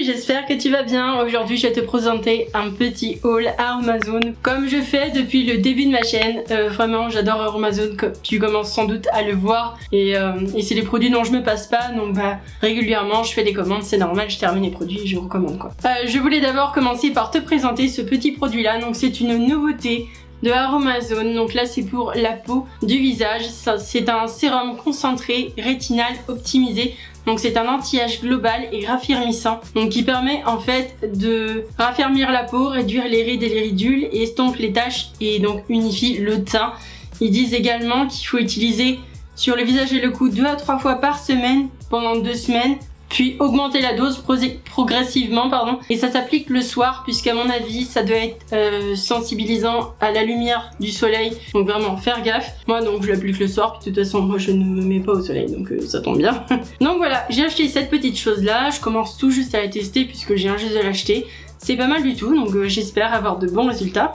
j'espère que tu vas bien. Aujourd'hui je vais te présenter un petit haul Aromazone comme je fais depuis le début de ma chaîne. Vraiment j'adore Aromazone, comme tu commences sans doute à le voir, et c'est des produits dont je me passe pas, donc régulièrement je fais des commandes, c'est normal, je termine les produits et je recommande quoi. Je voulais d'abord commencer par te présenter ce petit produit là, donc c'est une nouveauté de Aromazone. Donc là c'est pour la peau du visage, c'est un sérum concentré rétinal optimisé. Donc c'est un anti-âge global et raffermissant, donc qui permet en fait de raffermir la peau, réduire les rides et les ridules et estompe les taches et donc unifie le teint. Ils disent également qu'il faut utiliser sur le visage et le cou 2 à 3 fois par semaine pendant 2 semaines, puis augmenter la dose progressivement, et ça s'applique le soir puisqu'à mon avis ça doit être sensibilisant à la lumière du soleil, donc vraiment faire gaffe. Moi donc je l'applique le soir, puis de toute façon moi je ne me mets pas au soleil, donc ça tombe bien. Donc voilà, j'ai acheté cette petite chose là, je commence tout juste à la tester puisque j'ai juste de l'acheter. C'est pas mal du tout, donc j'espère avoir de bons résultats.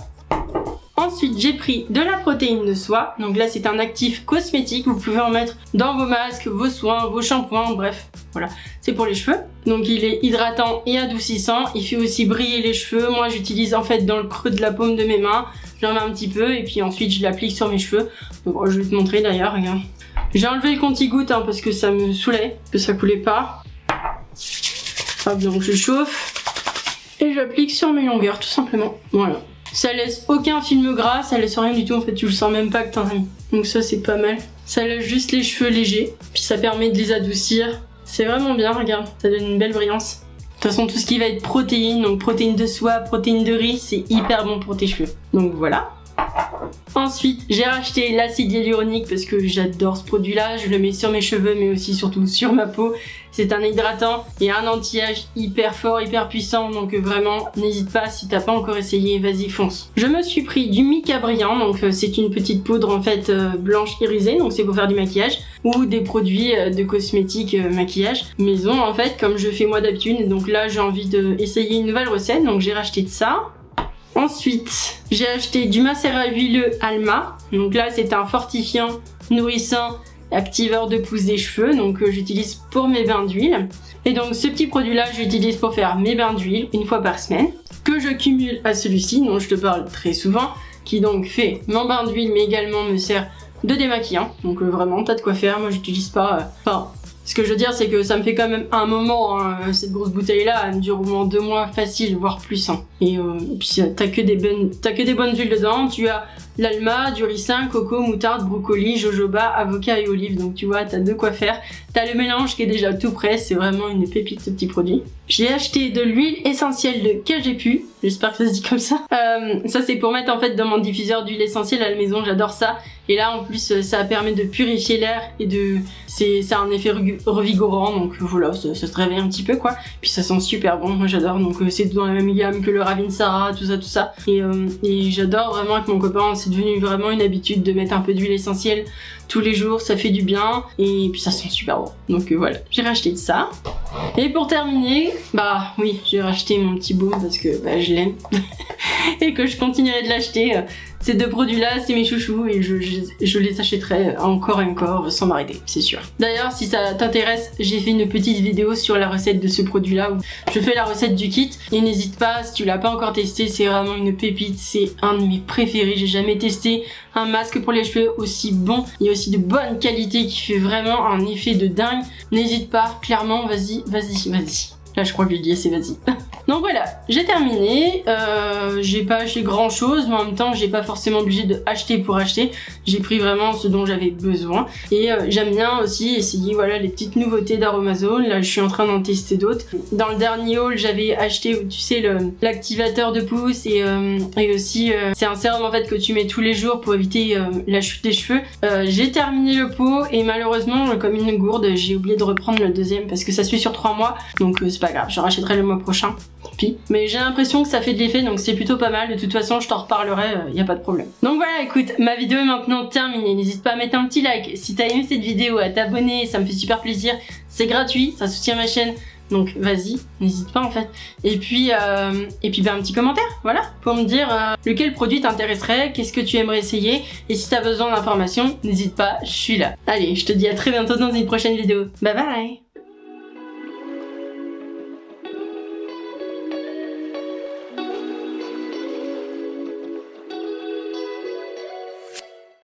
Ensuite, j'ai pris de la protéine de soie. Donc là, c'est un actif cosmétique. Vous pouvez en mettre dans vos masques, vos soins, vos shampoings, bref. Voilà, c'est pour les cheveux. Donc il est hydratant et adoucissant. Il fait aussi briller les cheveux. Moi, j'utilise en fait dans le creux de la paume de mes mains. J'en mets un petit peu et puis ensuite, je l'applique sur mes cheveux. Donc je vais te montrer d'ailleurs, regarde. J'ai enlevé le compte-goutte parce que ça me saoulait, que ça coulait pas. Hop, donc je chauffe et j'applique sur mes longueurs, tout simplement. Voilà. Ça laisse aucun film gras, ça laisse rien du tout, en fait tu le sens même pas que t'en as mis. Donc ça c'est pas mal. Ça laisse juste les cheveux légers, puis ça permet de les adoucir. C'est vraiment bien, regarde, ça donne une belle brillance. De toute façon tout ce qui va être protéines, donc protéines de soie, protéines de riz, c'est hyper bon pour tes cheveux. Donc voilà. Ensuite, j'ai racheté l'acide hyaluronique parce que j'adore ce produit-là. Je le mets sur mes cheveux, mais aussi surtout sur ma peau. C'est un hydratant et un anti-âge hyper fort, hyper puissant. Donc vraiment, n'hésite pas, si t'as pas encore essayé, vas-y fonce. Je me suis pris du mica brillant. Donc c'est une petite poudre en fait blanche irisée. Donc c'est pour faire du maquillage ou des produits de cosmétiques maquillage maison en fait, comme je fais moi d'habitude. Donc là, j'ai envie d'essayer une nouvelle recette. Donc j'ai racheté de ça. Ensuite, j'ai acheté du macérat huileux Alma. Donc là, c'est un fortifiant, nourrissant, activeur de pousse des cheveux. Donc j'utilise pour mes bains d'huile. Et donc ce petit produit-là, j'utilise pour faire mes bains d'huile une fois par semaine. Que je cumule à celui-ci, dont je te parle très souvent. Qui donc fait mon bain d'huile, mais également me sert de démaquillant. Donc vraiment, t'as de quoi faire. Moi, j'utilise pas... Ce que je veux dire, c'est que ça me fait quand même un moment, cette grosse bouteille-là, elle me dure au moins 2 mois facile, voire plus. Et puis t'as que des bonnes huiles dedans. Tu as l'alma, du ricin, coco, moutarde, brocoli, jojoba, avocat et olive. Donc tu vois, t'as de quoi faire. T'as le mélange qui est déjà tout prêt. C'est vraiment une pépite ce petit produit. J'ai acheté de l'huile essentielle de Cagepu. J'espère que ça se dit comme ça. Ça c'est pour mettre en fait dans mon diffuseur d'huile essentielle à la maison. J'adore ça. Et là en plus ça permet de purifier l'air et c'est un effet revigorant. Donc voilà, ça se réveille un petit peu quoi. Puis ça sent super bon. Moi j'adore. Donc c'est dans la même gamme que le Ravinsara, tout ça. Et j'adore vraiment avec mon copain. C'est devenu vraiment une habitude de mettre un peu d'huile essentielle tous les jours, ça fait du bien et puis ça sent super bon. Donc voilà, j'ai racheté de ça. Et pour terminer, oui, j'ai racheté mon petit baume parce que je l'aime et que je continuerai de l'acheter. Ces 2 produits-là, c'est mes chouchous et je les achèterai encore et encore sans m'arrêter, c'est sûr. D'ailleurs, si ça t'intéresse, j'ai fait une petite vidéo sur la recette de ce produit-là où je fais la recette du kit. Et n'hésite pas, si tu l'as pas encore testé, c'est vraiment une pépite, c'est un de mes préférés. J'ai jamais testé un masque pour les cheveux aussi bon et aussi de bonne qualité qui fait vraiment un effet de dingue. N'hésite pas, clairement, vas-y. Là je crois que l'idée c'est vas-y. Donc voilà, j'ai terminé, j'ai pas acheté grand chose, mais en même temps j'ai pas forcément obligé de acheter pour acheter. J'ai pris vraiment ce dont j'avais besoin. Et j'aime bien aussi essayer les petites nouveautés d'Aromazone. Là je suis en train d'en tester d'autres. Dans le dernier haul j'avais acheté, tu sais, l'activateur de pouce et aussi c'est un sérum en fait que tu mets tous les jours pour éviter la chute des cheveux. J'ai terminé le pot et malheureusement comme une gourde j'ai oublié de reprendre le deuxième parce que ça suit sur 3 mois. Donc c'est pas grave, je rachèterai le mois prochain. Tant pis. Mais j'ai l'impression que ça fait de l'effet, donc c'est plutôt pas mal. De toute façon, je t'en reparlerai, y a pas de problème. Donc voilà, écoute, ma vidéo est maintenant terminée. N'hésite pas à mettre un petit like si t'as aimé cette vidéo, à t'abonner, ça me fait super plaisir. C'est gratuit, ça soutient ma chaîne. Donc vas-y, n'hésite pas en fait. Et puis un petit commentaire, voilà, pour me dire lequel produit t'intéresserait, qu'est-ce que tu aimerais essayer. Et si t'as besoin d'informations, n'hésite pas, je suis là. Allez, je te dis à très bientôt dans une prochaine vidéo. Bye bye.